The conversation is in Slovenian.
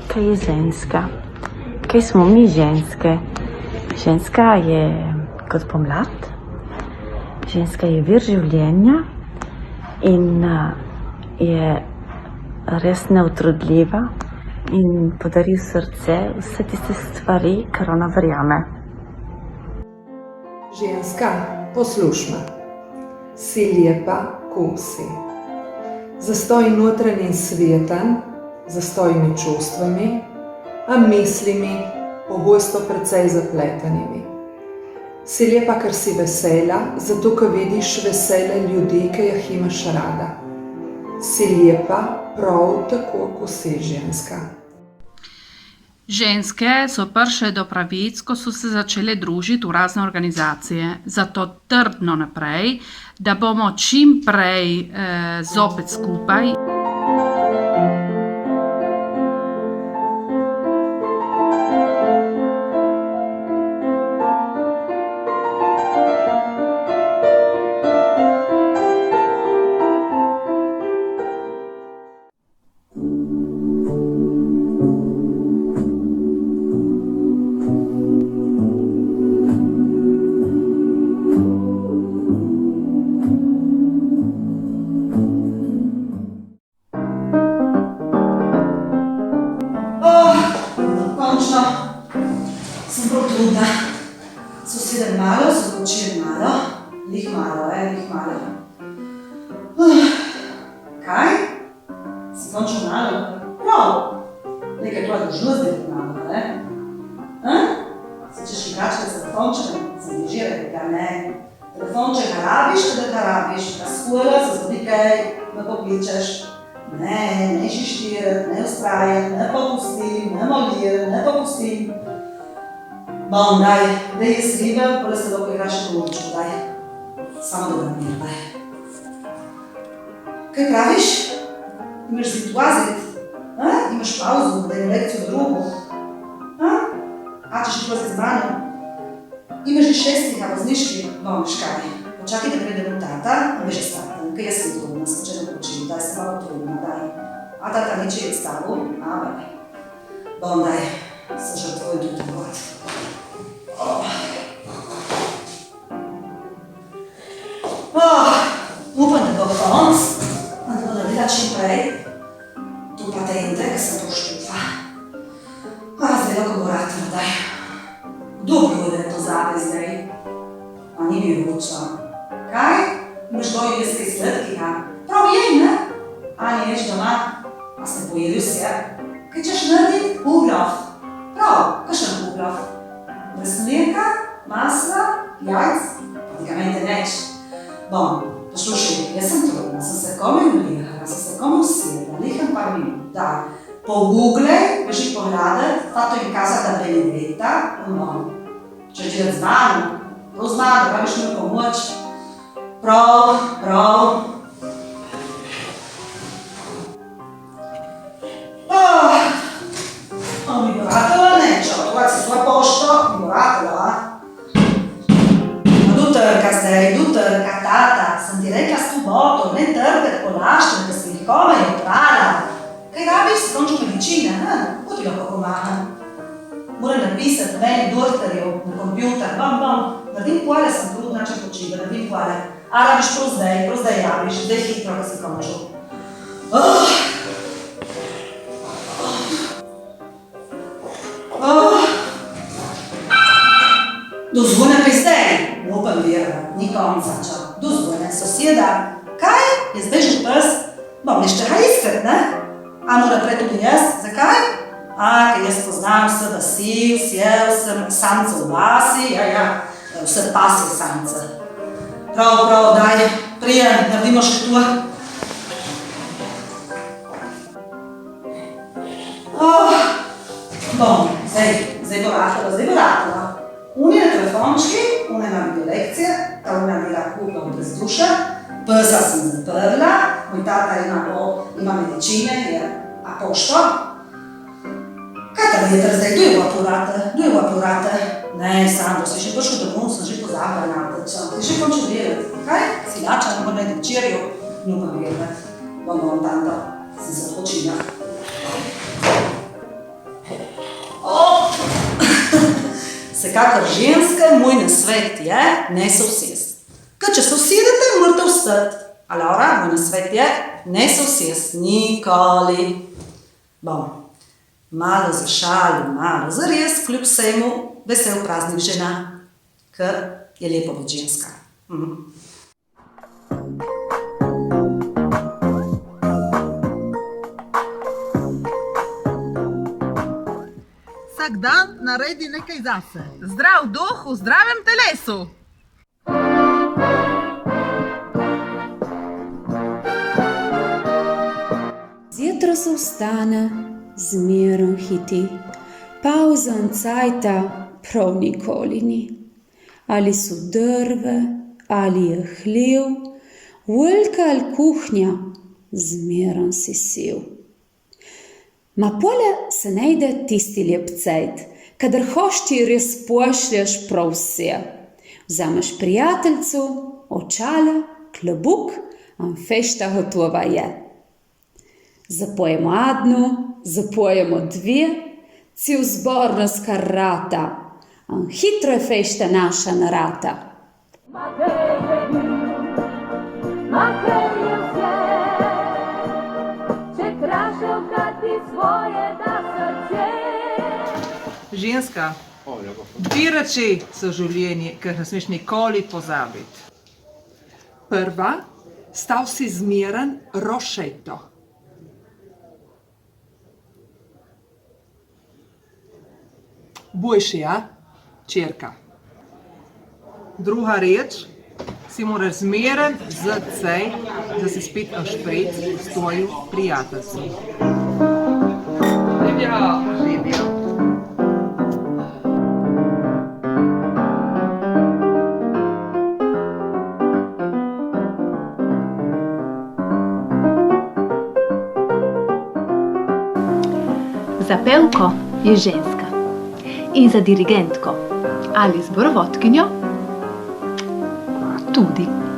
kaj je ženska, kaj smo mi ženske. Ženska je kot pomlad, ženska je vir življenja in je res neutrudljiva in podari v srce vse tiste stvari, kar ona verjame. Ženska, poslušaj, si lepa, ko si. Zastoj notranjim svetom, zastoj med čustvami, a mislimi pogosto precej zapletenimi. Si lepa, ker si vesela, zato ker vidiš vesele ljudi, ki jih imaš rada. Si lepa prav tako, ko si ženska. Ženske so prišle do pravic, ko so se začele družiti v razne organizacije. Zato trdno naprej, da bomo čim prej zopet skupaj. Končno sem potrudna. Sosedem malo, sodočil malo, lih malo. Kaj? Si končno malo? Prav. Nekaj tvoja dožnost delati malo, ne? Se češ igračka s telefončekom, sem ježirati, ga ne. Telefonček rabiš, kada ga rabiš, razkura, se zgodi kaj, me pokličeš. Ne, ne šištirat, ne ustrajat, ne popustim, ne molirat, ne popustim. Bom, daj je sriba, pa se lahko igraš v uličku, daj. Samo da mir, daj. Kaj praviš? Imaš zid vazit? Imaš pauzu, da je lekcijo drugo? A ćeš izlaziti z mano? Imaš i šestih vozniški, bom, škaj. Počakaj da pridem u tata, a me že statam, kaj jaz sam trudna, skočeno počinu, daj sam malo trudna, daj. A tata neće jed stavu, a baj. Bom, daj, se žrtvujem tu god. Upam da bo konc, a da bo naredila čim prej. Tu patente, kad sam tu štufa. Zdaj lahko bo ratno, daj. Kdo bi je to zabe zdaj? A ni mi vroča. Kaj? Imaš dojo jeskaj sladkega? Prav jej, ne? Ani ješ doma, a ste pojedli vse? Kaj ćeš narediti? Uglov. Prav, kakšen uglov? Brez mleka, masla, jajc, pa ga meni neč. Bom, poslušaj, jaz sem trudna, sem se kome ulihala, sem se kome usedla, liham par minut, da. Pogooglej, beži pogledat, tato in kazata Benedetta, bom. Če ti z mano, prav z mano, rabiš mi pomoč. Prav. Mi bo ratala nečo, toga si svoja pošto, mi bo ratala, a? Du trka, tata, sem ti rekla s tu boto, ne trkat po naštem, da si nikome je otrala. Kaj rabiš, si končil medicine, kako ti lahko pomagam? Moram napisati meni doktorjev na kompjuter, naredim hvale, sem trudna, če počiva, naredim hvale. A rabiš prav zdaj javiš, zdaj hitro, da si končil. Dozvone pa zdaj, upam vjerovat, ni konca ča. Dozvone, soseda, kaj? Je zdaj že pes? Bom, nešte ga iskat, ne? A mora prej tudi jaz, zakaj? Ker jaz poznam vse vasi, sjel sem samce v vasi, vse pasje samce. Prav, daj, prijem, naredimo še tu. Bom, zdaj bo ratalo. Une na telefončki, une ima video lekcije, ta una dela kupa brez duše, psa sem zaprla, moj tata ima medicine, a pošto? Kaj ta veter zdaj, kdo je v apurate? Ne, Sandro, si že prišel domov, sem že pozabila na teča. Ti že končil delati. Kaj? Si lača, ne bo nekaj včerjo? Nupam vjerovat. Bom, tata, sem se odpočila. Vsekakor ženske, moj nasvet je, ne se usesti. Ker če se usedete, morate vstati. A Laura, moj nasvet je, ne se usesti, nikoli. Bom, malo za šalo, malo za res, kljub vsemu, vesel praznik žena, ker je lepo biti ženska. Vsak dan naredi nekaj zase. Zdrav duh v zdravem telesu. Zjutraj se vstane, zmerom hiti, pauza in cajta prav nikoli ni. Ali so drve, ali je hlev, velika ali kuhnja, zmerom si siv. Ma pole se najde tisti lep cajt, kadar hošti res pošlješ prav vse. Vzameš prijateljcu, očala, klobuk, in fešta gotova je. Zapojemo adno, zapojemo dve, cel zbor nas kar rata, in hitro je fešta naša narata. Ženska, dve reči so v življenju, ker ne smeš nikoli pozabiti. Prva, stav si zmeren, rošeto. Boljši, ja, čerka. Druga reč, si moraš zmeren zacej, da si spet ošpret s tvojim prijateljstvom. Živijo. Za pevko je ženska in za dirigentko ali zborovodkinjo tudi.